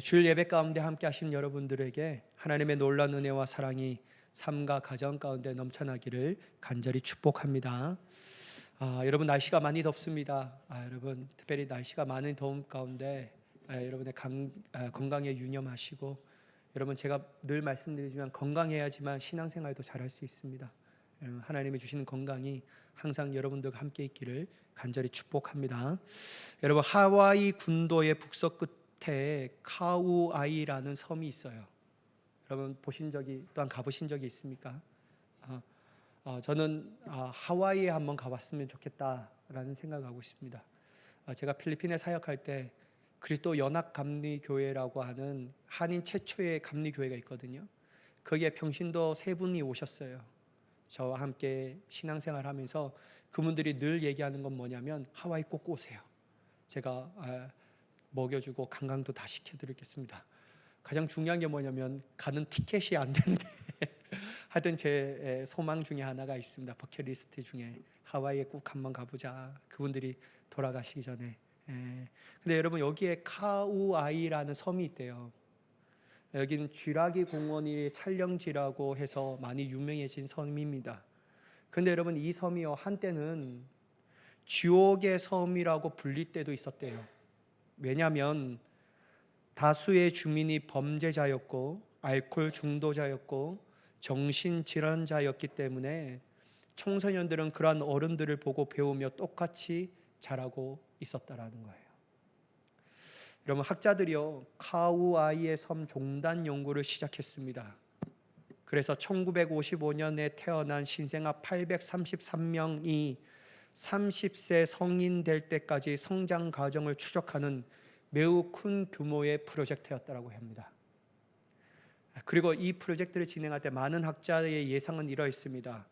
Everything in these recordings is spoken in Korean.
주일 예배 가운데 함께 하신 여러분들에게 하나님의 놀라운 은혜와 사랑이 삶과 가정 가운데 넘쳐나기를 간절히 축복합니다. 여러분 날씨가 많이 덥습니다. 여러분 특별히 날씨가 많은 더움 가운데 여러분의 건강에 유념하시고, 여러분 제가 늘 말씀드리지만 건강해야지만 신앙생활도 잘할 수 있습니다. 하나님이 주시는 건강이 항상 여러분들과 함께 있기를 간절히 축복합니다. 여러분 하와이 군도의 북서 끝에 카우아이라는 섬이 있어요. 여러분 보신 적이 또한 가보신 적이 있습니까? 저는 하와이에 한번 가봤으면 좋겠다라는 생각하고 있습니다. 제가 필리핀에 사역할 때 그리스도 연합 감리교회라고 하는 한인 최초의 감리교회가 있거든요. 거기에 평신도 세 분이 오셨어요. 저와 함께 신앙생활하면서 그분들이 늘 얘기하는 건 뭐냐면 하와이 꼭 오세요. 제가 먹여주고 관광도 다 시켜드리겠습니다. 가장 중요한 게 뭐냐면 가는 티켓이 안 되는데 하여튼 제 소망 중에 하나가 있습니다. 버킷리스트 중에 하와이에 꼭 한번 가보자. 그분들이 돌아가시기 전에. 근데 여러분 여기에 카우아이라는 섬이 있대요. 여기는 쥐라기 공원이 촬영지라고 해서 많이 유명해진 섬입니다. 근데 여러분 이 섬이요 한때는 지옥의 섬이라고 불릴 때도 있었대요. 왜냐하면 다수의 주민이 범죄자였고 알코올 중독자였고 정신질환자였기 때문에 청소년들은 그러한 어른들을 보고 배우며 똑같이 자라고 있었다라는 거예요. 여러분 학자들이요 카우아이의 섬 종단 연구를 시작했습니다. 그래서 1955년에 태어난 신생아 833명이 30세 성인 될 때까지 성장 과정을 추적하는 매우 큰 규모의 프로젝트였다고 합니다. 그리고 이 프로젝트를 진행할 때 많은 학자의 예상은 이러했습니다.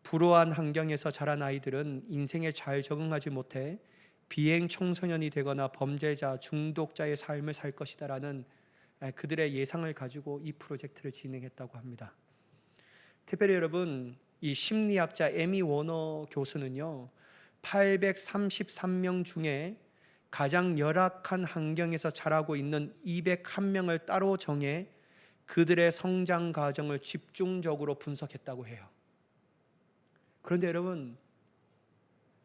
불우한 환경에서 자란 아이들은 인생에 잘 적응하지 못해 비행 청소년이 되거나 범죄자, 중독자의 삶을 살 것이다라는 그들의 예상을 가지고 이 프로젝트를 진행했다고 합니다. 특별히 여러분 이 심리학자 에미 워너 교수는요 833명 중에 가장 열악한 환경에서 자라고 있는 201명을 따로 정해 그들의 성장 과정을 집중적으로 분석했다고 해요. 그런데 여러분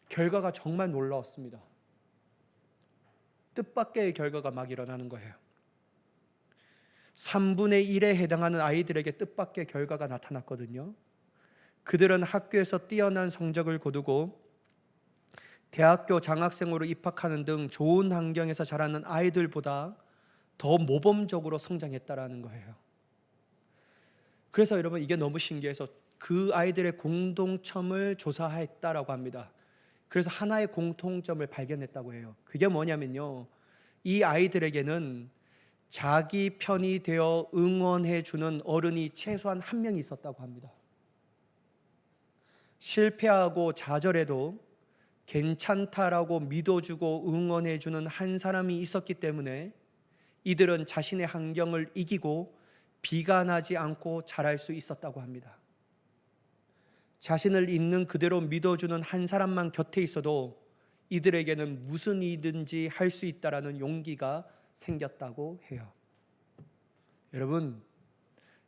결과가 정말 놀라웠습니다. 뜻밖의 결과가 막 일어나는 거예요. 3분의 1에 해당하는 아이들에게 뜻밖의 결과가 나타났거든요. 그들은 학교에서 뛰어난 성적을 거두고 대학교 장학생으로 입학하는 등 좋은 환경에서 자라는 아이들보다 더 모범적으로 성장했다라는 거예요. 그래서 여러분 이게 너무 신기해서 그 아이들의 공동점을 조사했다라고 합니다. 그래서 하나의 공통점을 발견했다고 해요. 그게 뭐냐면요 이 아이들에게는 자기 편이 되어 응원해 주는 어른이 최소한 한 명이 있었다고 합니다. 실패하고 좌절해도 괜찮다라고 믿어주고 응원해 주는 한 사람이 있었기 때문에 이들은 자신의 환경을 이기고 비관하지 않고 자랄 수 있었다고 합니다. 자신을 있는 그대로 믿어주는 한 사람만 곁에 있어도 이들에게는 무슨 일이든지 할 수 있다라는 용기가 생겼다고 해요. 여러분,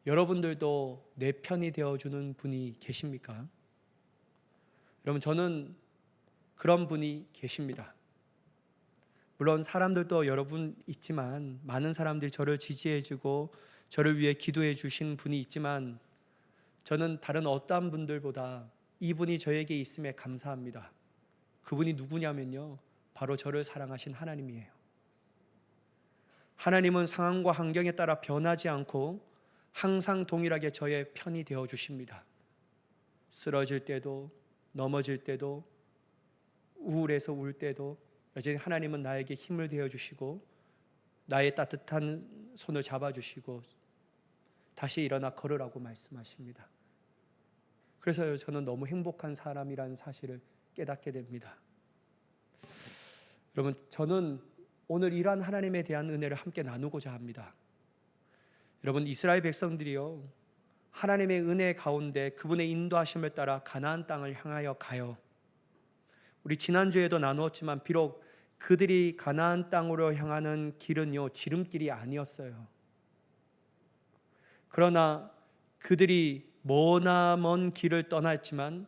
여러분들도 내 편이 되어주는 분이 계십니까? 여러분, 저는 그런 분이 계십니다. 물론 사람들도 여러분 있지만 많은 사람들이 저를 지지해주고 저를 위해 기도해 주신 분이 있지만 저는 다른 어떠한 분들보다 이분이 저에게 있음에 감사합니다. 그분이 누구냐면요 바로 저를 사랑하신 하나님이에요. 하나님은 상황과 환경에 따라 변하지 않고 항상 동일하게 저의 편이 되어 주십니다. 쓰러질 때도 넘어질 때도 우울해서 울 때도 여전히 하나님은 나에게 힘을 되어 주시고 나의 따뜻한 손을 잡아 주시고 다시 일어나 걸으라고 말씀하십니다. 그래서 저는 너무 행복한 사람이라는 사실을 깨닫게 됩니다. 여러분, 저는 오늘 이러한 하나님에 대한 은혜를 함께 나누고자 합니다. 여러분, 이스라엘 백성들이요 하나님의 은혜 가운데 그분의 인도하심을 따라 가나안 땅을 향하여 가요. 우리 지난주에도 나누었지만 비록 그들이 가나안 땅으로 향하는 길은요, 지름길이 아니었어요. 그러나 그들이 머나먼 길을 떠났지만,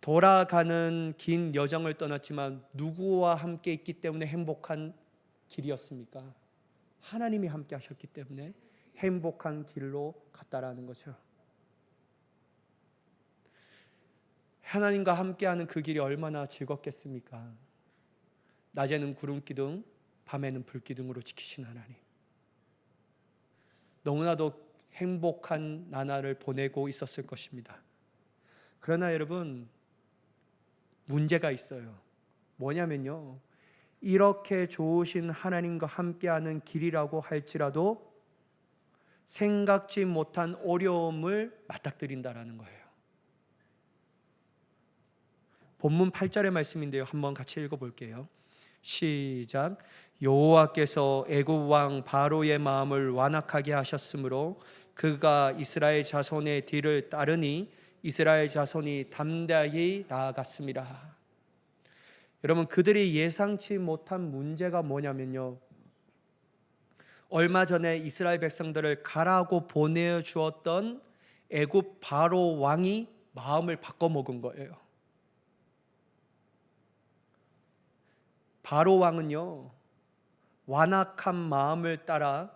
돌아가는 긴 여정을 떠났지만 누구와 함께 있기 때문에 행복한 길이었습니까? 하나님이 함께 하셨기 때문에 행복한 길로 갔다라는 거죠. 하나님과 함께하는 그 길이 얼마나 즐겁겠습니까? 낮에는 구름 기둥, 밤에는 불 기둥으로 지키신 하나님. 너무나도 행복한 나날을 보내고 있었을 것입니다. 그러나 여러분, 문제가 있어요. 뭐냐면요, 이렇게 좋으신 하나님과 함께하는 길이라고 할지라도 생각지 못한 어려움을 맞닥뜨린다라는 거예요. 본문 8절의 말씀인데요, 한번 같이 읽어볼게요. 시작. 여호와께서 애굽 왕 바로의 마음을 완악하게 하셨으므로 그가 이스라엘 자손의 뒤를 따르니 이스라엘 자손이 담대히 나아갔습니다. 여러분, 그들이 예상치 못한 문제가 뭐냐면요, 얼마 전에 이스라엘 백성들을 가라고 보내주었던 애굽 바로 왕이 마음을 바꿔먹은 거예요. 바로 왕은요, 완악한 마음을 따라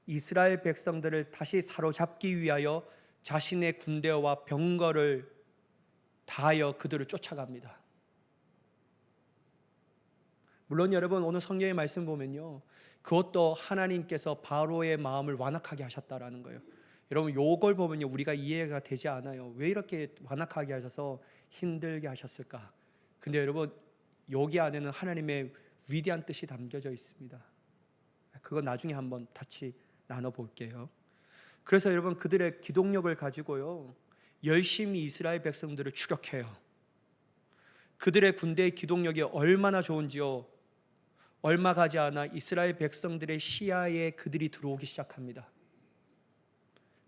이스라엘 백성들을 다시 사로잡기 위하여 자신의 군대와 병거를 다하여 그들을 쫓아갑니다. 물론 여러분, 오늘 성경의 말씀 보면요, 그것도 하나님께서 바로의 마음을 완악하게 하셨다라는 거예요. 여러분, 요걸 보면요, 우리가 이해가 되지 않아요. 왜 이렇게 완악하게 하셔서 힘들게 하셨을까? 근데 여러분, 여기 안에는 하나님의 위대한 뜻이 담겨져 있습니다. 그건 나중에 한번 같이 나눠볼게요. 그래서 여러분, 그들의 기동력을 가지고요, 열심히 이스라엘 백성들을 추격해요. 그들의 군대의 기동력이 얼마나 좋은지요, 얼마 가지 않아 이스라엘 백성들의 시야에 그들이 들어오기 시작합니다.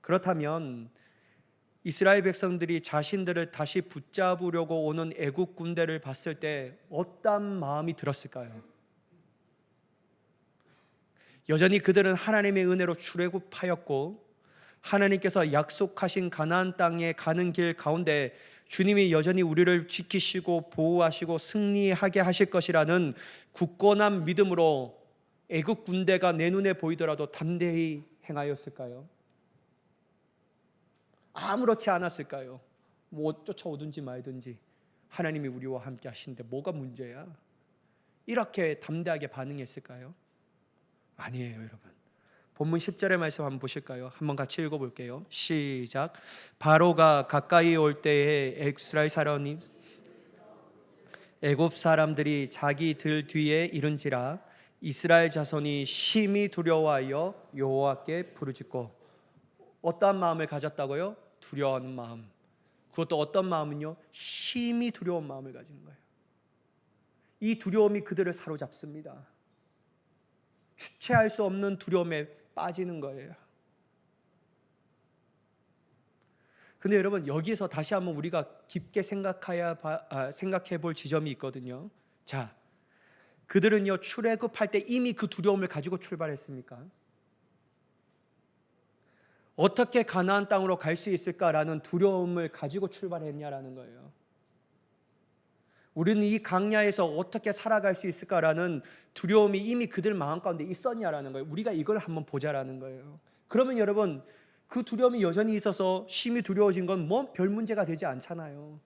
그렇다면 이스라엘 백성들이 자신들을 다시 붙잡으려고 오는 애국 군대를 봤을 때 어떤 마음이 들었을까요? 여전히 그들은 하나님의 은혜로 출애굽하였고 하나님께서 약속하신 가나안 땅에 가는 길 가운데 주님이 여전히 우리를 지키시고 보호하시고 승리하게 하실 것이라는 굳건한 믿음으로 애국 군대가 내 눈에 보이더라도 담대히 행하였을까요? 아무렇지 않았을까요? 뭐 쫓아오든지 말든지 하나님이 우리와 함께 하시는데 뭐가 문제야? 이렇게 담대하게 반응했을까요? 아니에요, 여러분. 본문 10절의 말씀 한번 보실까요? 한번 같이 읽어볼게요. 시작. 바로가 가까이 올 때에 애굽 사람들이 자기들 뒤에 이른지라 이스라엘 자손이 심히 두려워하여 여호와께 부르짖고. 어떠한 마음을 가졌다고요? 두려워하는 마음. 그것도 어떤 마음은요? 심히 두려운 마음을 가지는 거예요. 이 두려움이 그들을 사로잡습니다. 주체할 수 없는 두려움에 빠지는 거예요. 근데 여러분, 여기서 다시 한번 우리가 깊게 생각해 볼 지점이 있거든요. 자, 그들은요, 출애굽할 때 이미 그 두려움을 가지고 출발했습니까? 어떻게 가나안 땅으로 갈 수 있을까라는 두려움을 가지고 출발했냐라는 거예요. 우리는 이 광야에서 어떻게 살아갈 수 있을까라는 두려움이 이미 그들 마음 가운데 있었냐라는 거예요. 우리가 이걸 한번 보자라는 거예요. 그러면 여러분, 그 두려움이 여전히 있어서 심히 두려워진 건 뭐 별 문제가 되지 않잖아요.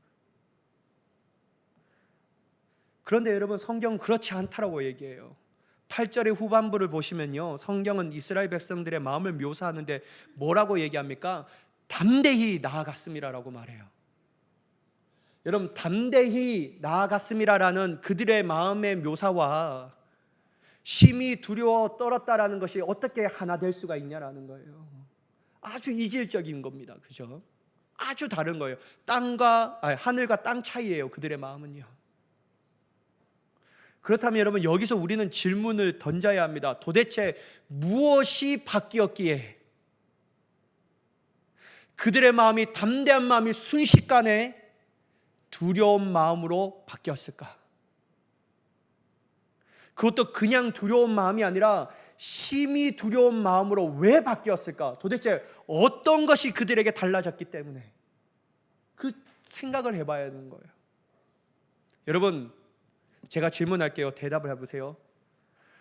그런데 여러분, 성경은 그렇지 않다라고 얘기해요. 8절의 후반부를 보시면요, 성경은 이스라엘 백성들의 마음을 묘사하는데 뭐라고 얘기합니까? 담대히 나아갔음이라고 말해요. 여러분, 담대히 나아갔음이라는 그들의 마음의 묘사와 심히 두려워 떨었다라는 것이 어떻게 하나 될 수가 있냐라는 거예요. 아주 이질적인 겁니다. 그죠? 아주 다른 거예요. 하늘과 땅 차이예요, 그들의 마음은요. 그렇다면 여러분, 여기서 우리는 질문을 던져야 합니다. 도대체 무엇이 바뀌었기에 그들의 마음이, 담대한 마음이 순식간에 두려운 마음으로 바뀌었을까? 그것도 그냥 두려운 마음이 아니라 심히 두려운 마음으로 왜 바뀌었을까? 도대체 어떤 것이 그들에게 달라졌기 때문에 그 생각을 해봐야 하는 거예요. 여러분, 제가 질문할게요. 대답을 해보세요.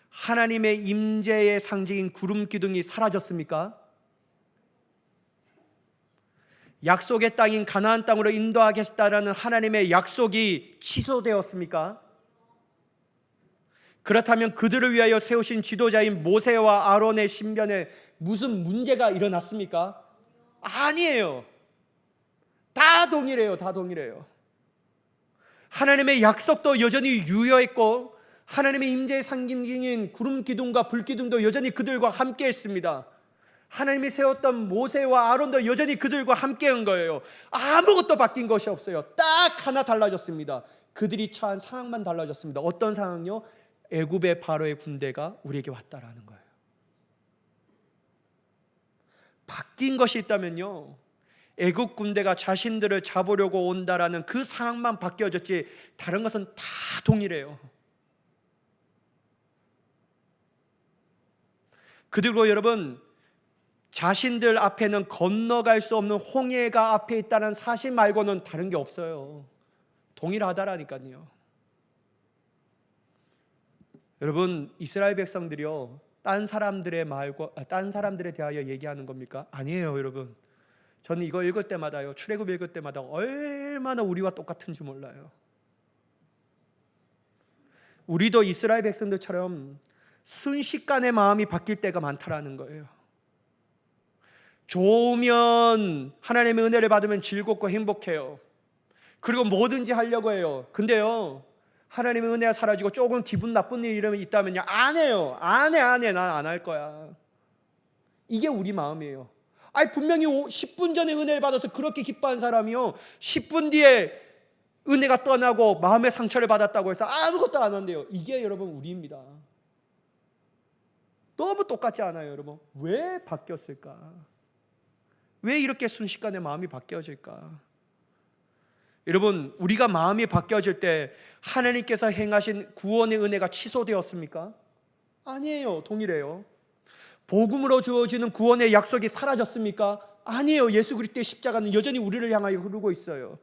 하나님의 임재의 상징인 구름 기둥이 사라졌습니까? 약속의 땅인 가나안 땅으로 인도하겠다라는 하나님의 약속이 취소되었습니까? 그렇다면 그들을 위하여 세우신 지도자인 모세와 아론의 신변에 무슨 문제가 일어났습니까? 아니에요. 다 동일해요. 다 동일해요. 하나님의 약속도 여전히 유효했고 하나님의 임재의 상징인 구름 기둥과 불 기둥도 여전히 그들과 함께 했습니다. 하나님이 세웠던 모세와 아론도 여전히 그들과 함께 한 거예요. 아무것도 바뀐 것이 없어요. 딱 하나 달라졌습니다. 그들이 처한 상황만 달라졌습니다. 어떤 상황요? 애굽의 바로의 군대가 우리에게 왔다라는 거예요. 바뀐 것이 있다면요, 애굽 군대가 자신들을 잡으려고 온다라는 그 상황만 바뀌어졌지 다른 것은 다 동일해요. 그리고 여러분, 자신들 앞에는 건너갈 수 없는 홍해가 앞에 있다는 사실 말고는 다른 게 없어요. 동일하다라니까요. 여러분, 이스라엘 백성들이요, 딴 사람들에 대하여 얘기하는 겁니까? 아니에요, 여러분. 저는 이거 읽을 때마다요, 출애굽 읽을 때마다 얼마나 우리와 똑같은지 몰라요. 우리도 이스라엘 백성들처럼 순식간에 마음이 바뀔 때가 많다라는 거예요. 좋으면 하나님의 은혜를 받으면 즐겁고 행복해요. 그리고 뭐든지 하려고 해요. 근데요, 하나님의 은혜가 사라지고 조금 기분 나쁜 일이 있다면요, 안 해요. 안 해. 난 안 할 거야. 이게 우리 마음이에요. 아니, 분명히 10분 전에 은혜를 받아서 그렇게 기뻐한 사람이요, 10분 뒤에 은혜가 떠나고 마음의 상처를 받았다고 해서 아무것도 안 한대요. 이게 여러분 우리입니다. 너무 똑같지 않아요, 여러분? 왜 바뀌었을까? 왜 이렇게 순식간에 마음이 바뀌어질까? 여러분, 우리가 마음이 바뀌어질 때 하나님께서 행하신 구원의 은혜가 취소되었습니까? 아니에요. 동일해요. 복음으로 주어지는 구원의 약속이 사라졌습니까? 아니에요. 예수 그리스도의 십자가는 여전히 우리를 향하여 흐르고 있어요.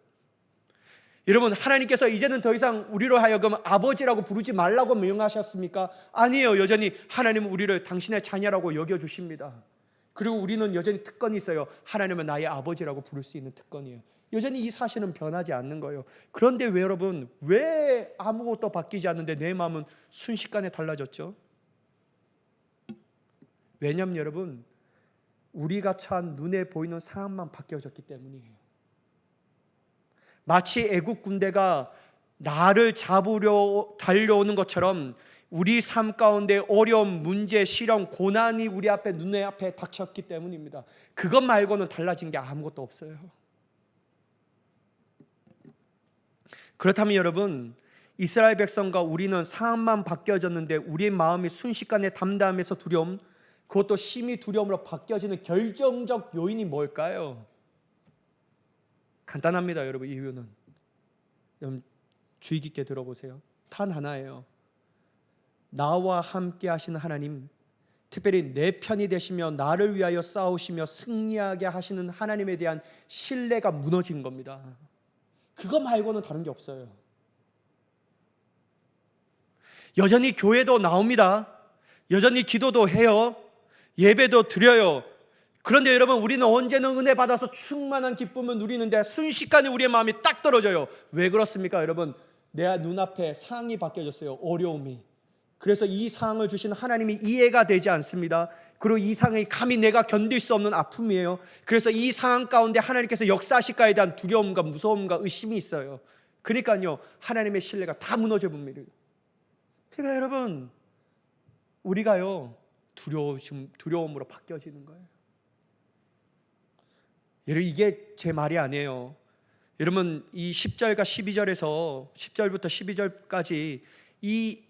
여러분, 하나님께서 이제는 더 이상 우리로 하여금 아버지라고 부르지 말라고 명하셨습니까? 아니에요. 여전히 하나님은 우리를 당신의 자녀라고 여겨주십니다. 그리고 우리는 여전히 특권이 있어요. 하나님은 나의 아버지라고 부를 수 있는 특권이에요. 여전히 이 사실은 변하지 않는 거예요. 그런데 왜 여러분, 왜 아무것도 바뀌지 않는데 내 마음은 순식간에 달라졌죠? 왜냐하면 여러분, 우리가 처한 눈에 보이는 상황만 바뀌어졌기 때문이에요. 마치 애국 군대가 나를 잡으려 달려오는 것처럼 우리 삶 가운데 어려움, 문제, 시련, 고난이 우리 앞에, 눈에 앞에 닥쳤기 때문입니다. 그것 말고는 달라진 게 아무것도 없어요. 그렇다면 여러분, 이스라엘 백성과 우리는 상황만 바뀌어졌는데 우리의 마음이 순식간에 담담해서 두려움, 그것도 심히 두려움으로 바뀌어지는 결정적 요인이 뭘까요? 간단합니다, 여러분. 이유는 여러분 주의 깊게 들어보세요. 단 하나예요. 나와 함께 하시는 하나님, 특별히 내 편이 되시며 나를 위하여 싸우시며 승리하게 하시는 하나님에 대한 신뢰가 무너진 겁니다. 그거 말고는 다른 게 없어요. 여전히 교회도 나옵니다. 여전히 기도도 해요. 예배도 드려요. 그런데 여러분, 우리는 언제는 은혜 받아서 충만한 기쁨을 누리는데 순식간에 우리의 마음이 딱 떨어져요. 왜 그렇습니까, 여러분? 내 눈앞에 상황이 바뀌어졌어요. 어려움이. 그래서 이 상황을 주신 하나님이 이해가 되지 않습니다. 그리고 이 상황이 감히 내가 견딜 수 없는 아픔이에요. 그래서 이 상황 가운데 하나님께서 역사하실까에 대한 두려움과 무서움과 의심이 있어요. 그러니까요, 하나님의 신뢰가 다 무너져 봅니다. 그러니까 여러분, 우리가요, 두려움으로 바뀌어지는 거예요. 여러분, 이게 제 말이 아니에요. 여러분, 이 10절과 12절에서 10절부터 12절까지 이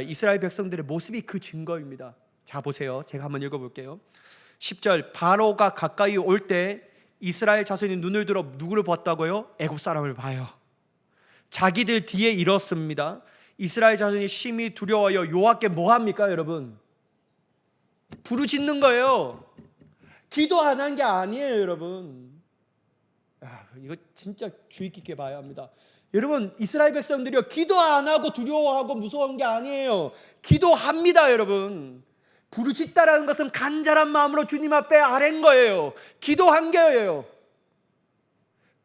이스라엘 백성들의 모습이 그 증거입니다. 자, 보세요. 제가 한번 읽어볼게요. 10절, 바로가 가까이 올 때 이스라엘 자손이 눈을 들어 누구를 봤다고요? 애굽 사람을 봐요. 자기들 뒤에 일었습니다. 이스라엘 자손이 심히 두려워하여 여호와께 뭐 합니까, 여러분? 부르짖는 거예요. 기도 안 한 게 아니에요, 여러분. 이거 진짜 주의 깊게 봐야 합니다. 여러분, 이스라엘 백성들이요, 기도 안 하고 두려워하고 무서운 게 아니에요. 기도합니다, 여러분. 부르짖다라는 것은 간절한 마음으로 주님 앞에 아뢰는 거예요. 기도한 거예요.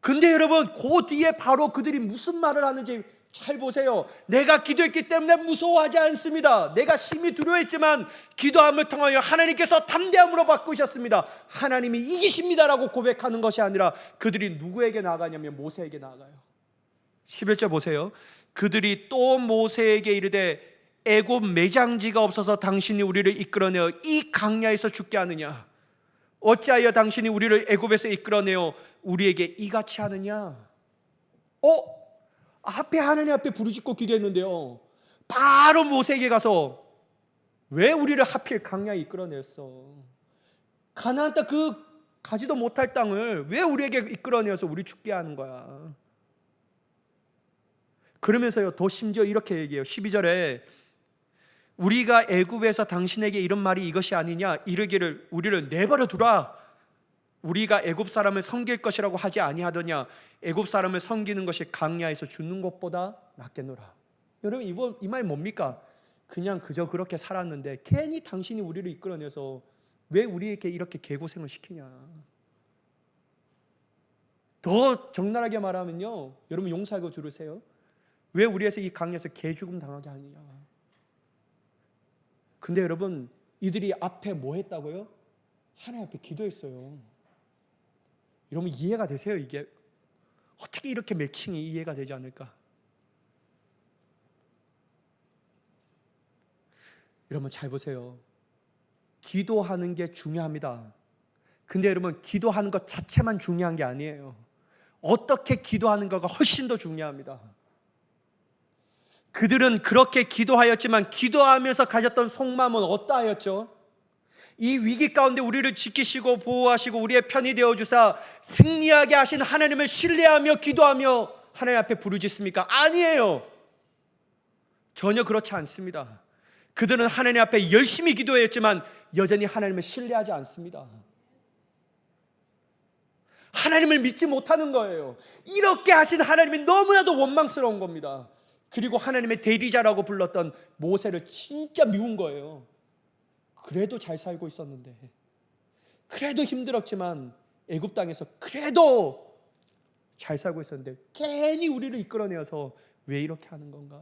근데 여러분, 그 뒤에 바로 그들이 무슨 말을 하는지 잘 보세요. 내가 기도했기 때문에 무서워하지 않습니다. 내가 심히 두려워했지만 기도함을 통하여 하나님께서 담대함으로 바꾸셨습니다. 하나님이 이기십니다라고 고백하는 것이 아니라 그들이 누구에게 나아가냐면 모세에게 나아가요. 11절 보세요. 그들이 또 모세에게 이르되 애굽 매장지가 없어서 당신이 우리를 이끌어내어 이 강야에서 죽게 하느냐? 어찌하여 당신이 우리를 애굽에서 이끌어내어 우리에게 이같이 하느냐? 앞에 하나님 앞에 부르짖고 기도했는데요, 바로 모세에게 가서 왜 우리를 하필 강야에 이끌어냈어? 가나안 땅 그 가지도 못할 땅을 왜 우리에게 이끌어내어서 우리 죽게 하는 거야? 그러면서요, 더 심지어 이렇게 얘기해요. 12절에 우리가 애굽에서 당신에게 이런 말이 이것이 아니냐? 이르기를 우리를 내버려 두라. 우리가 애굽 사람을 섬길 것이라고 하지 아니하더냐? 애굽 사람을 섬기는 것이 강야에서 죽는 것보다 낫겠노라. 여러분, 이 말 뭡니까? 그냥 그저 그렇게 살았는데 괜히 당신이 우리를 이끌어내서 왜 우리에게 이렇게 개고생을 시키냐? 더 적나라하게 말하면요, 여러분 용서하고 들으세요. 왜 우리에서 이 강야에서 개죽음 당하게 하느냐? 근데 여러분, 이들이 앞에 뭐 했다고요? 하나님 앞에 기도했어요. 여러분 이해가 되세요? 이게 어떻게 이렇게 매칭이 이해가 되지 않을까? 여러분 잘 보세요. 기도하는 게 중요합니다. 근데 여러분, 기도하는 것 자체만 중요한 게 아니에요. 어떻게 기도하는가가 훨씬 더 중요합니다. 그들은 그렇게 기도하였지만 기도하면서 가졌던 속마음은 어떠하였죠? 이 위기 가운데 우리를 지키시고 보호하시고 우리의 편이 되어주사 승리하게 하신 하나님을 신뢰하며 기도하며 하나님 앞에 부르짖습니까? 아니에요. 전혀 그렇지 않습니다. 그들은 하나님 앞에 열심히 기도했지만 여전히 하나님을 신뢰하지 않습니다. 하나님을 믿지 못하는 거예요. 이렇게 하신 하나님이 너무나도 원망스러운 겁니다. 그리고 하나님의 대리자라고 불렀던 모세를 진짜 미운 거예요. 그래도 잘 살고 있었는데, 그래도 힘들었지만 애굽 땅에서 그래도 잘 살고 있었는데 괜히 우리를 이끌어내어서 왜 이렇게 하는 건가?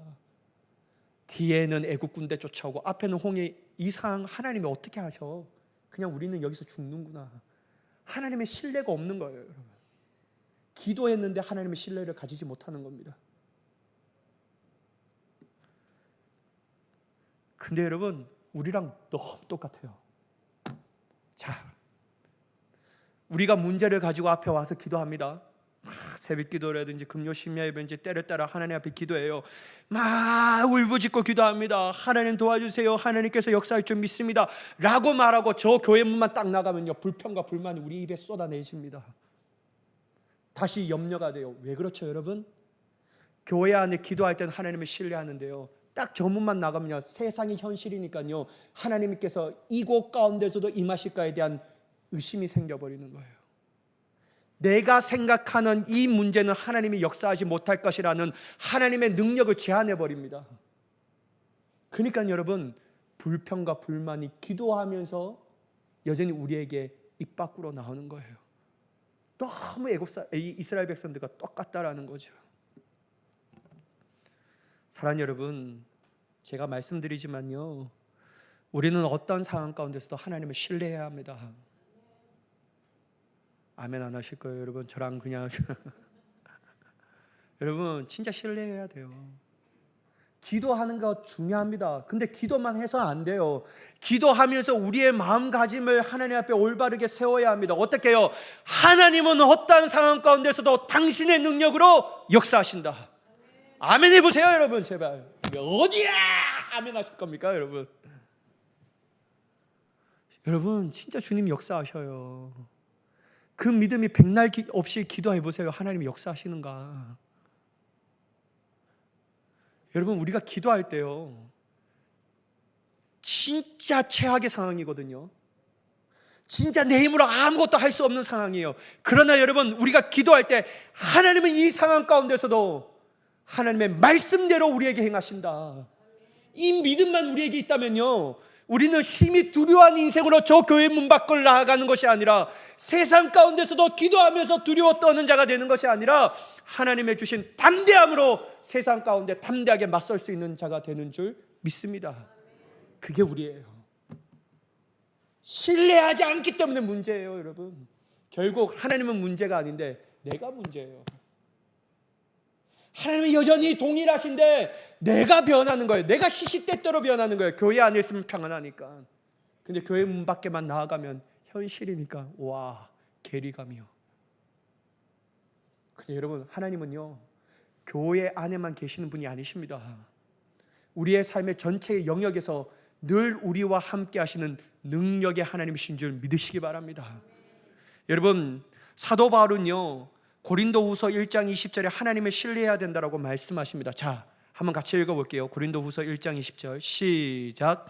뒤에는 애굽 군대 쫓아오고 앞에는 홍해. 이상 하나님이 어떻게 하셔? 그냥 우리는 여기서 죽는구나. 하나님의 신뢰가 없는 거예요, 여러분. 기도했는데 하나님의 신뢰를 가지지 못하는 겁니다. 근데 여러분, 우리랑 너무 똑같아요. 자, 우리가 문제를 가지고 앞에 와서 기도합니다. 새벽 기도라든지 금요 심야 예배인지 때를 따라 하나님 앞에 기도해요. 막 울부짖고 기도합니다. 하나님 도와주세요. 하나님께서 역사할 줄 믿습니다 라고 말하고 저 교회 문만 딱 나가면요, 불평과 불만이 우리 입에 쏟아내집니다. 다시 염려가 돼요. 왜 그렇죠, 여러분? 교회 안에 기도할 때는 하나님을 신뢰하는데요, 딱 저 문만 나가면요, 세상이 현실이니까요, 하나님께서 이곳 가운데서도 임하실까에 대한 의심이 생겨버리는 거예요. 내가 생각하는 이 문제는 하나님이 역사하지 못할 것이라는 하나님의 능력을 제한해버립니다. 그러니까 여러분, 불평과 불만이 기도하면서 여전히 우리에게 입 밖으로 나오는 거예요. 너무 이스라엘 백성들과 똑같다라는 거죠. 사랑하는 여러분, 제가 말씀드리지만요, 우리는 어떤 상황 가운데서도 하나님을 신뢰해야 합니다. 아멘 안 하실 거예요, 여러분. 저랑 그냥 여러분 진짜 신뢰해야 돼요. 기도하는 거 중요합니다. 근데 기도만 해서는 안 돼요. 기도하면서 우리의 마음가짐을 하나님 앞에 올바르게 세워야 합니다. 어떻게 해요? 하나님은 어떠한 상황 가운데서도 당신의 능력으로 역사하신다. 아멘 해보세요, 여러분. 제발. 어디야 아멘 하실 겁니까, 여러분? 여러분 진짜 주님 역사하셔요. 그 믿음이 백날 없이 기도해 보세요. 하나님이 역사하시는가? 여러분, 우리가 기도할 때요, 진짜 최악의 상황이거든요. 진짜 내 힘으로 아무것도 할 수 없는 상황이에요. 그러나 여러분, 우리가 기도할 때 하나님은 이 상황 가운데서도 하나님의 말씀대로 우리에게 행하신다. 이 믿음만 우리에게 있다면요, 우리는 심히 두려운 인생으로 저 교회 문 밖을 나아가는 것이 아니라, 세상 가운데서도 기도하면서 두려워 떠는 자가 되는 것이 아니라, 하나님의 주신 담대함으로 세상 가운데 담대하게 맞설 수 있는 자가 되는 줄 믿습니다. 그게 우리예요. 신뢰하지 않기 때문에 문제예요, 여러분. 결국 하나님은 문제가 아닌데 내가 문제예요. 하나님은 여전히 동일하신데 내가 변하는 거예요. 내가 시시때때로 변하는 거예요. 교회 안에 있으면 평안하니까. 근데 교회 문 밖에만 나아가면 현실이니까 와, 괴리감이요. 근데 여러분, 하나님은요, 교회 안에만 계시는 분이 아니십니다. 우리의 삶의 전체의 영역에서 늘 우리와 함께 하시는 능력의 하나님이신 줄 믿으시기 바랍니다. 여러분, 사도 바울은요, 고린도후서 1장 20절에 하나님을 신뢰해야 된다라고 말씀하십니다. 자, 한번 같이 읽어볼게요. 고린도후서 1장 20절 시작.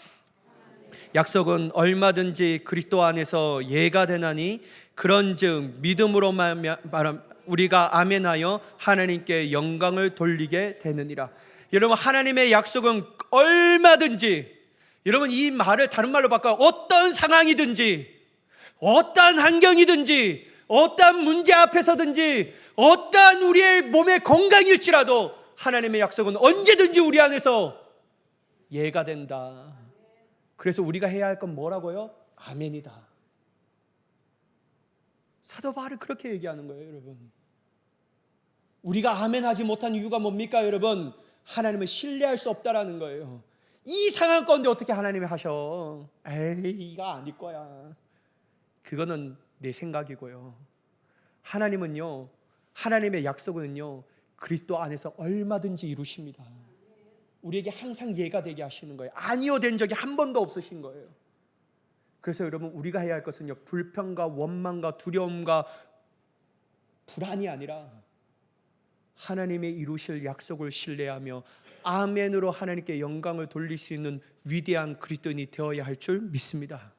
약속은 얼마든지 그리스도 안에서 예가 되나니 그런즉 믿음으로 우리가 아멘하여 하나님께 영광을 돌리게 되느니라. 여러분, 하나님의 약속은 얼마든지, 여러분 이 말을 다른 말로 바꿔 어떤 상황이든지, 어떤 환경이든지, 어떤 문제 앞에서든지, 어떤 우리의 몸의 건강일지라도 하나님의 약속은 언제든지 우리 안에서 예가 된다. 그래서 우리가 해야 할 건 뭐라고요? 아멘이다. 사도 바울이 그렇게 얘기하는 거예요, 여러분. 우리가 아멘하지 못한 이유가 뭡니까, 여러분? 하나님을 신뢰할 수 없다라는 거예요. 이 상황 가운데 어떻게 하나님이 하셔? 에이, 이거 아닐 거야. 그거는 내 생각이고요. 하나님은요, 하나님의 약속은요, 그리스도 안에서 얼마든지 이루십니다. 우리에게 항상 예가 되게 하시는 거예요. 아니요 된 적이 한 번도 없으신 거예요. 그래서 여러분, 우리가 해야 할 것은요, 불평과 원망과 두려움과 불안이 아니라 하나님의 이루실 약속을 신뢰하며 아멘으로 하나님께 영광을 돌릴 수 있는 위대한 그리스도인이 되어야 할 줄 믿습니다.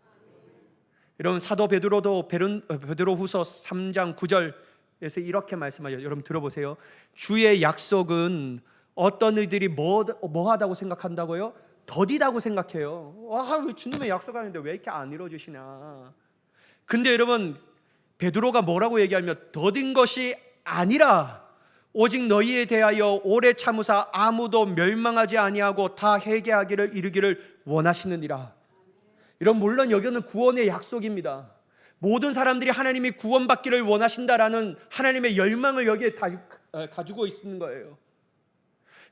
여러분, 사도 베드로도 베드로후서 3장 9절에서 이렇게 말씀하죠. 여러분 들어보세요. 주의 약속은 어떤 이들이 뭐하다고 생각한다고요? 더디다고 생각해요. 와, 왜 주님의 약속하는데 왜 이렇게 안 이루어지시나? 근데 여러분, 베드로가 뭐라고 얘기하면 더딘 것이 아니라 오직 너희에 대하여 오래 참으사 아무도 멸망하지 아니하고 다 회개하기를 이루기를 원하시느니라. 이런, 물론 여기는 구원의 약속입니다. 모든 사람들이 하나님이 구원받기를 원하신다라는 하나님의 열망을 여기에 다 가지고 있는 거예요.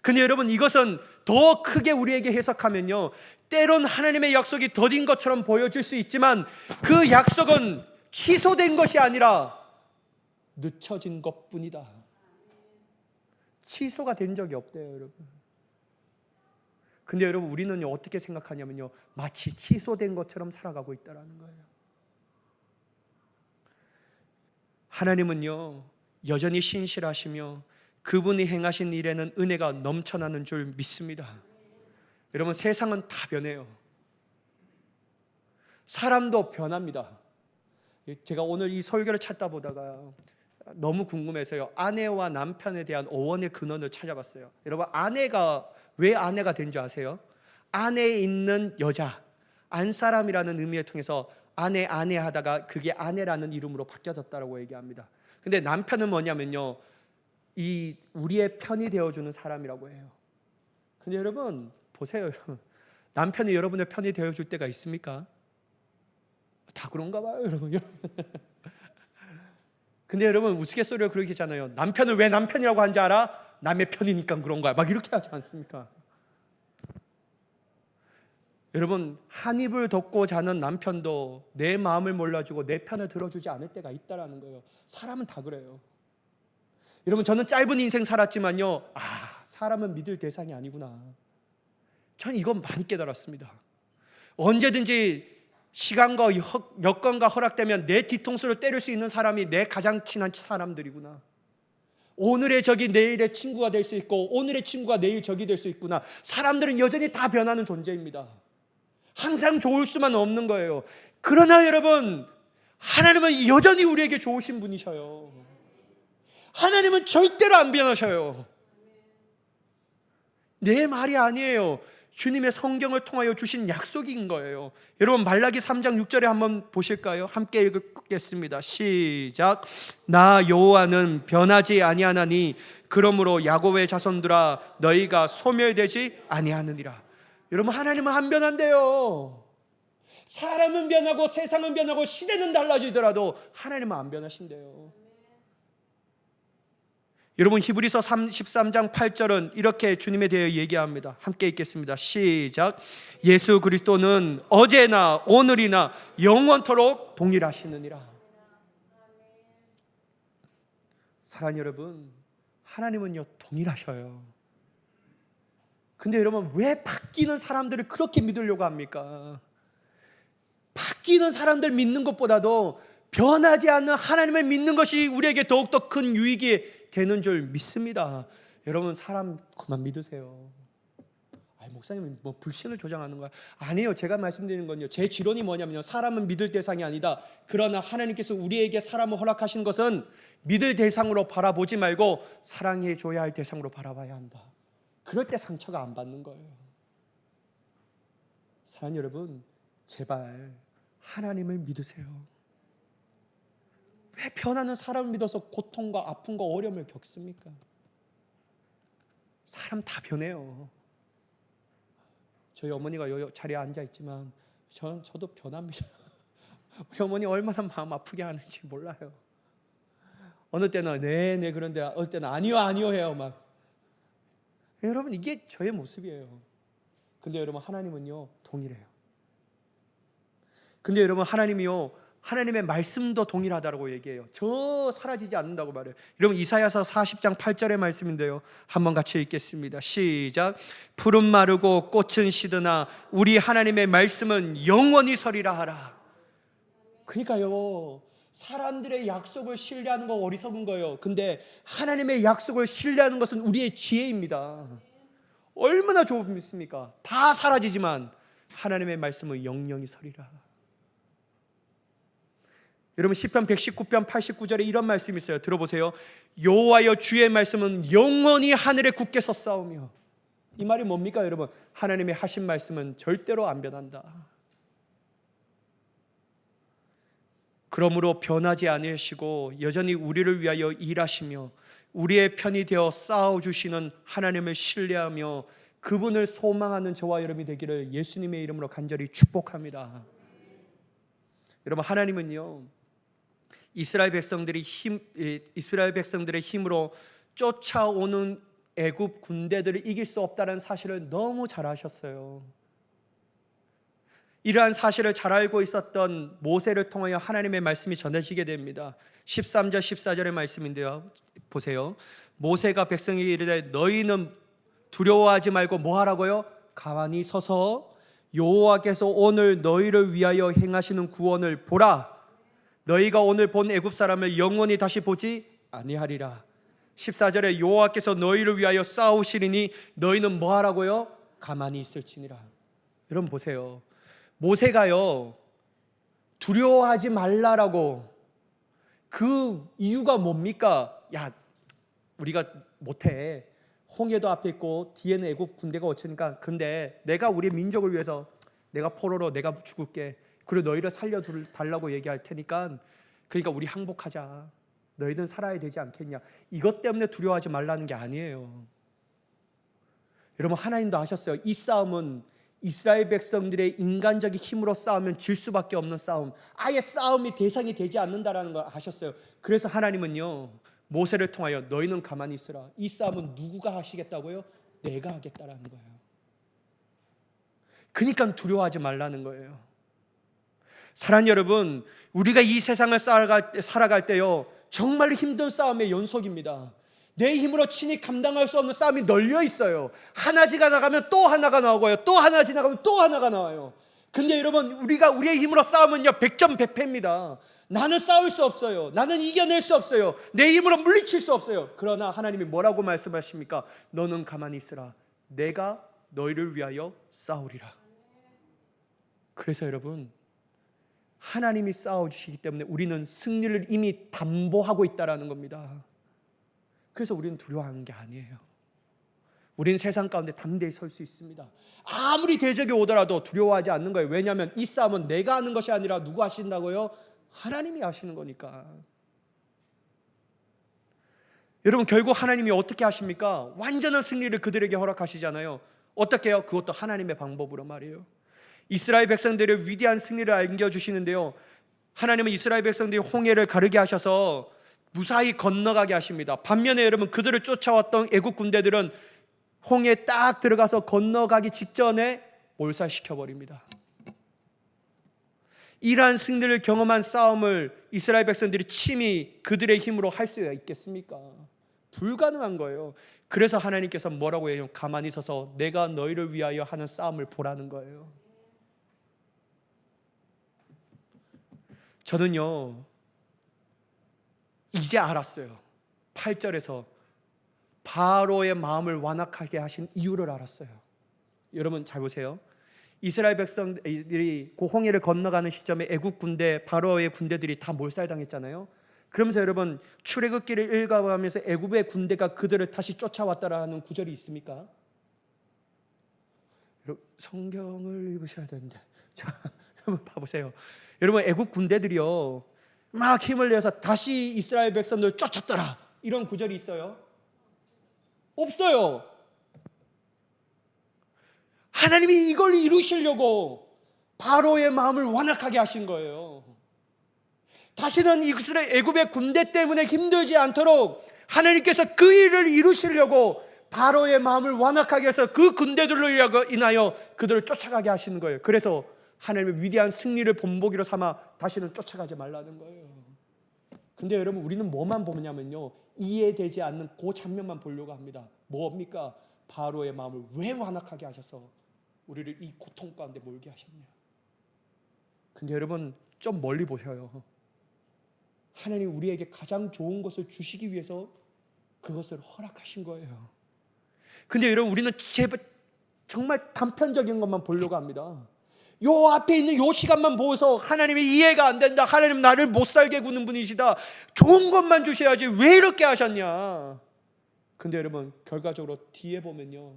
근데 여러분, 이것은 더 크게 우리에게 해석하면요, 때론 하나님의 약속이 더딘 것처럼 보여질 수 있지만 그 약속은 취소된 것이 아니라 늦춰진 것뿐이다. 취소가 된 적이 없대요, 여러분. 근데 여러분, 우리는요, 어떻게 생각하냐면요, 마치 취소된 것처럼 살아가고 있다는 거예요. 하나님은요, 여전히 신실하시며 그분이 행하신 일에는 은혜가 넘쳐나는 줄 믿습니다. 여러분, 세상은 다 변해요. 사람도 변합니다. 제가 오늘 이 설교를 찾다 보다가 너무 궁금해서요, 아내와 남편에 대한 어원의 근원을 찾아봤어요. 여러분, 아내가 왜 아내가 된 줄 아세요? 안에 있는 여자, 안사람이라는 의미를 통해서 아내 하다가 그게 아내라는 이름으로 바뀌어졌다고 얘기합니다. 근데 남편은 뭐냐면요, 이 우리의 편이 되어주는 사람이라고 해요. 근데 여러분 보세요, 여러분. 남편이 여러분의 편이 되어줄 때가 있습니까? 다 그런가 봐요, 여러분. 근데 여러분, 우스갯소리로 그렇게 하잖아요. 남편을 왜 남편이라고 한지 알아? 남의 편이니까 그런 거야, 막 이렇게 하지 않습니까? 여러분, 한 입을 덮고 자는 남편도 내 마음을 몰라주고 내 편을 들어주지 않을 때가 있다라는 거예요. 사람은 다 그래요. 여러분, 저는 짧은 인생 살았지만요, 사람은 믿을 대상이 아니구나. 전 이건 많이 깨달았습니다. 언제든지 시간과 여건과 허락되면 내 뒤통수를 때릴 수 있는 사람이 내 가장 친한 사람들이구나. 오늘의 적이 내일의 친구가 될 수 있고 오늘의 친구가 내일 적이 될 수 있구나. 사람들은 여전히 다 변하는 존재입니다. 항상 좋을 수만 없는 거예요. 그러나 여러분, 하나님은 여전히 우리에게 좋으신 분이셔요. 하나님은 절대로 안 변하셔요. 내 말이 아니에요. 주님의 성경을 통하여 주신 약속인 거예요. 여러분, 말라기 3장 6절에 한번 보실까요? 함께 읽겠습니다. 시작. 나 여호와는 변하지 아니하나니 그러므로 야곱의 자손들아 너희가 소멸되지 아니하느니라. 여러분, 하나님은 안 변한대요. 사람은 변하고 세상은 변하고 시대는 달라지더라도 하나님은 안 변하신대요. 여러분, 히브리서 13장 8절은 이렇게 주님에 대해 얘기합니다. 함께 읽겠습니다. 시작. 예수 그리스도는 어제나 오늘이나 영원토록 동일하시느니라. 사랑하는 여러분, 하나님은요 동일하셔요. 근데 여러분, 왜 바뀌는 사람들을 그렇게 믿으려고 합니까? 바뀌는 사람들 믿는 것보다도 변하지 않는 하나님을 믿는 것이 우리에게 더욱더 큰 유익이 되는 줄 믿습니다. 여러분, 사람 그만 믿으세요. 목사님은 뭐 불신을 조장하는 거야? 아니에요. 제가 말씀드리는 건요, 제 지론이 뭐냐면요, 사람은 믿을 대상이 아니다. 그러나 하나님께서 우리에게 사람을 허락하신 것은 믿을 대상으로 바라보지 말고 사랑해 줘야 할 대상으로 바라봐야 한다. 그럴 때 상처가 안 받는 거예요. 사랑하는 여러분, 제발 하나님을 믿으세요. 왜 변하는 사람을 믿어서 고통과 아픔과 어려움을 겪습니까? 사람 다 변해요. 저희 어머니가 여기 자리에 앉아 있지만 저도 변합니다. 우리 어머니 얼마나 마음 아프게 하는지 몰라요. 어느 때는 네 그런데 어느 때는 아니요 해요. 막. 여러분, 이게 저의 모습이에요. 근데 여러분, 하나님은요 동일해요. 근데 여러분, 하나님의 말씀도 동일하다고 얘기해요. 저 사라지지 않는다고 말해요. 여러분, 이사야서 40장 8절의 말씀인데요, 한번 같이 읽겠습니다. 시작. 푸른 마르고 꽃은 시드나 우리 하나님의 말씀은 영원히 서리라 하라. 그러니까요, 사람들의 약속을 신뢰하는 거 어리석은 거예요. 근데 하나님의 약속을 신뢰하는 것은 우리의 지혜입니다. 얼마나 좋습니까? 다 사라지지만 하나님의 말씀은 영영이 서리라. 여러분, 시편 119편 89절에 이런 말씀이 있어요. 들어보세요. 여호와여 주의 말씀은 영원히 하늘에 굳게 섰사오며. 이 말이 뭡니까 여러분? 하나님의 하신 말씀은 절대로 안 변한다. 그러므로 변하지 않으시고 여전히 우리를 위하여 일하시며 우리의 편이 되어 싸워주시는 하나님을 신뢰하며 그분을 소망하는 저와 여러분이 되기를 예수님의 이름으로 간절히 축복합니다. 여러분, 하나님은요 이스라엘 백성들의 힘으로 쫓아오는 애굽 군대들을 이길 수 없다는 사실을 너무 잘 아셨어요. 이러한 사실을 잘 알고 있었던 모세를 통하여 하나님의 말씀이 전해지게 됩니다. 13절 14절의 말씀인데요, 보세요. 모세가 백성에게 이르되 너희는 두려워하지 말고 뭐 하라고요? 가만히 서서 여호와께서 오늘 너희를 위하여 행하시는 구원을 보라. 너희가 오늘 본 애굽 사람을 영원히 다시 보지 아니하리라. 14절에 여호와께서 너희를 위하여 싸우시리니 너희는 뭐 하라고요? 가만히 있을지니라. 여러분 보세요. 모세가요 두려워하지 말라라고, 그 이유가 뭡니까? 야, 우리가 못해. 홍해도 앞에 있고 뒤에는 애굽 군대가 오치니까, 근데 내가 우리 민족을 위해서 내가 포로로 내가 죽을게. 그리고 너희를 살려달라고 얘기할 테니까, 그러니까 우리 항복하자. 너희는 살아야 되지 않겠냐. 이것 때문에 두려워하지 말라는 게 아니에요. 여러분, 하나님도 아셨어요. 이 싸움은 이스라엘 백성들의 인간적인 힘으로 싸우면 질 수밖에 없는 싸움, 아예 싸움이 대상이 되지 않는다라는 걸 아셨어요. 그래서 하나님은요 모세를 통하여 너희는 가만히 있으라. 이 싸움은 누구가 하시겠다고요? 내가 하겠다라는 거예요. 그러니까 두려워하지 말라는 거예요. 사랑하는 여러분, 우리가 이 세상을 살아갈 때요 정말 힘든 싸움의 연속입니다. 내 힘으로 친히 감당할 수 없는 싸움이 널려 있어요. 하나 지나가면 또 하나가 나오고요, 또 하나 지나가면 또 하나가 나와요. 근데 여러분, 우리가 우리의 힘으로 싸우면요 100점 100패입니다. 나는 싸울 수 없어요. 나는 이겨낼 수 없어요. 내 힘으로 물리칠 수 없어요. 그러나 하나님이 뭐라고 말씀하십니까? 너는 가만히 있으라. 내가 너희를 위하여 싸우리라. 그래서 여러분, 하나님이 싸워주시기 때문에 우리는 승리를 이미 담보하고 있다는 겁니다. 그래서 우리는 두려워하는 게 아니에요. 우리는 세상 가운데 담대히 설 수 있습니다. 아무리 대적이 오더라도 두려워하지 않는 거예요. 왜냐하면 이 싸움은 내가 하는 것이 아니라 누구 하신다고요? 하나님이 하시는 거니까. 여러분, 결국 하나님이 어떻게 하십니까? 완전한 승리를 그들에게 허락하시잖아요. 어떻게 해요? 그것도 하나님의 방법으로 말이에요. 이스라엘 백성들의 위대한 승리를 안겨주시는데요, 하나님은 이스라엘 백성들이 홍해를 가르게 하셔서 무사히 건너가게 하십니다. 반면에 여러분, 그들을 쫓아왔던 애국 군대들은 홍해에 딱 들어가서 건너가기 직전에 몰살시켜버립니다. 이러한 승리를 경험한 싸움을 이스라엘 백성들이 친히 그들의 힘으로 할 수가 있겠습니까? 불가능한 거예요. 그래서 하나님께서 뭐라고 해요? 가만히 서서 내가 너희를 위하여 하는 싸움을 보라는 거예요. 저는요, 이제 알았어요. 8절에서 바로의 마음을 완악하게 하신 이유를 알았어요. 여러분 잘 보세요. 이스라엘 백성들이 그 홍해를 건너가는 시점에 애국 군대, 바로의 군대들이 다 몰살당했잖아요. 그러면서 여러분, 출애굽기를 읽어가면서 애굽의 군대가 그들을 다시 쫓아왔다라는 구절이 있습니까? 여러분, 성경을 읽으셔야 되는데. 자, 여러분 봐보세요. 여러분, 애국 군대들이요 막 힘을 내서 다시 이스라엘 백성들을 쫓았더라, 이런 구절이 있어요? 없어요. 하나님이 이걸 이루시려고 바로의 마음을 완악하게 하신 거예요. 다시는 이스라엘 애굽의 군대 때문에 힘들지 않도록 하나님께서 그 일을 이루시려고 바로의 마음을 완악하게 해서 그 군대들로 인하여 그들을 쫓아가게 하시는 거예요. 그래서 하나님의 위대한 승리를 본보기로 삼아 다시는 쫓아가지 말라는 거예요. 근데 여러분, 우리는 뭐만 보냐면요, 이해되지 않는 그 장면만 보려고 합니다. 뭡니까? 바로의 마음을 왜 완악하게 하셔서 우리를 이 고통 가운데 몰게 하셨냐. 근데 여러분, 좀 멀리 보셔요. 하나님 우리에게 가장 좋은 것을 주시기 위해서 그것을 허락하신 거예요. 근데 여러분, 우리는 정말 단편적인 것만 보려고 합니다. 요 앞에 있는 요 시간만 보고서 하나님이 이해가 안 된다, 하나님 나를 못 살게 구는 분이시다, 좋은 것만 주셔야지 왜 이렇게 하셨냐. 근데 여러분, 결과적으로 뒤에 보면요,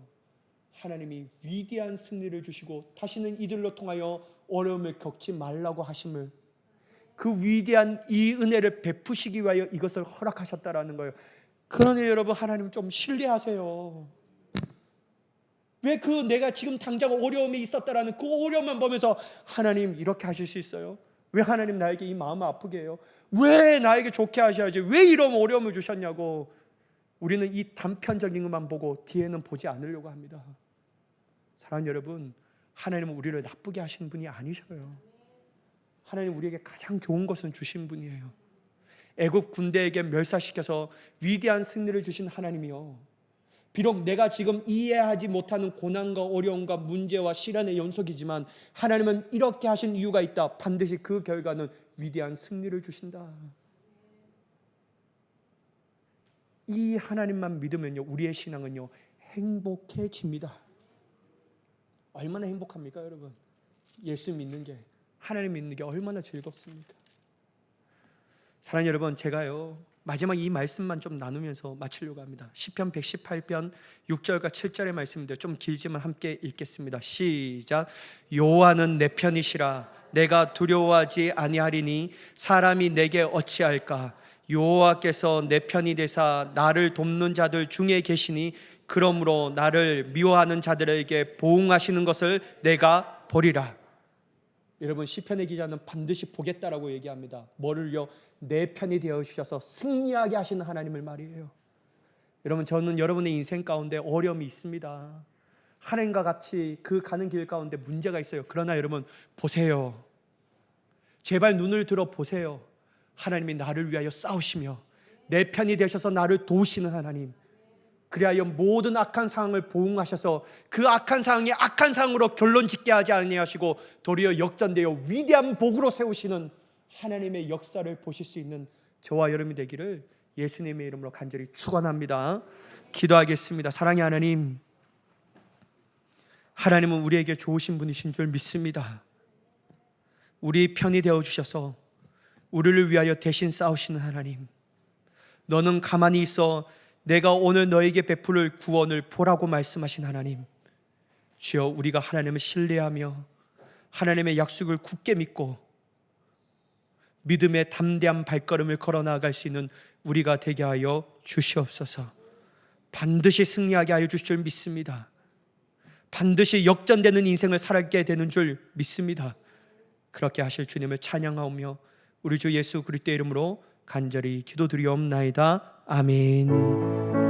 하나님이 위대한 승리를 주시고 다시는 이들로 통하여 어려움을 겪지 말라고 하심을, 그 위대한 이 은혜를 베푸시기 위하여 이것을 허락하셨다라는 거예요. 그러니 여러분, 하나님 좀 신뢰하세요. 왜 내가 지금 당장 어려움이 있었다라는 그 어려움만 보면서 하나님 이렇게 하실 수 있어요? 왜 하나님 나에게 이 마음을 아프게 해요? 왜 나에게 좋게 하셔야지 왜 이런 어려움을 주셨냐고, 우리는 이 단편적인 것만 보고 뒤에는 보지 않으려고 합니다. 사랑하는 여러분, 하나님은 우리를 나쁘게 하신 분이 아니셔요. 하나님 우리에게 가장 좋은 것은 주신 분이에요. 애굽 군대에게 멸살시켜서 위대한 승리를 주신 하나님이요, 비록 내가 지금 이해하지 못하는 고난과 어려움과 문제와 시련의 연속이지만 하나님은 이렇게 하신 이유가 있다. 반드시 그 결과는 위대한 승리를 주신다. 이 하나님만 믿으면요, 우리의 신앙은요 행복해집니다. 얼마나 행복합니까 여러분? 예수 믿는 게, 하나님 믿는 게 얼마나 즐겁습니까? 사랑하는 여러분, 제가요 마지막 이 말씀만 좀 나누면서 마치려고 합니다. 시편 118편 6절과 7절의 말씀인데 좀 길지만 함께 읽겠습니다. 시작. 여호와는 내 편이시라. 내가 두려워하지 아니하리니 사람이 내게 어찌할까. 여호와께서 내 편이 되사 나를 돕는 자들 중에 계시니 그러므로 나를 미워하는 자들에게 보응하시는 것을 내가 보리라. 여러분, 시편의 기자는 반드시 보겠다라고 얘기합니다. 뭐를요? 내 편이 되어주셔서 승리하게 하시는 하나님을 말이에요. 여러분, 저는 여러분의 인생 가운데 어려움이 있습니다. 하나님과 같이 그 가는 길 가운데 문제가 있어요. 그러나 여러분 보세요. 제발 눈을 들어 보세요. 하나님이 나를 위하여 싸우시며 내 편이 되셔서 나를 도우시는 하나님, 그리하여 모든 악한 상황을 보응하셔서 그 악한 상황이 악한 상황으로 결론 짓게 하지 아니하시고 도리어 역전되어 위대한 복으로 세우시는 하나님의 역사를 보실 수 있는 저와 여러분이 되기를 예수님의 이름으로 간절히 축원합니다. 기도하겠습니다. 사랑의 하나님, 하나님은 우리에게 좋으신 분이신 줄 믿습니다. 우리 편이 되어주셔서 우리를 위하여 대신 싸우시는 하나님, 너는 가만히 있어 내가 오늘 너에게 베풀 구원을 보라고 말씀하신 하나님, 주여 우리가 하나님을 신뢰하며 하나님의 약속을 굳게 믿고 믿음의 담대한 발걸음을 걸어 나아갈 수 있는 우리가 되게 하여 주시옵소서. 반드시 승리하게 하여 주실 줄 믿습니다. 반드시 역전되는 인생을 살게 되는 줄 믿습니다. 그렇게 하실 주님을 찬양하오며 우리 주 예수 그리스도의 이름으로 간절히 기도드리옵나이다. 아멘.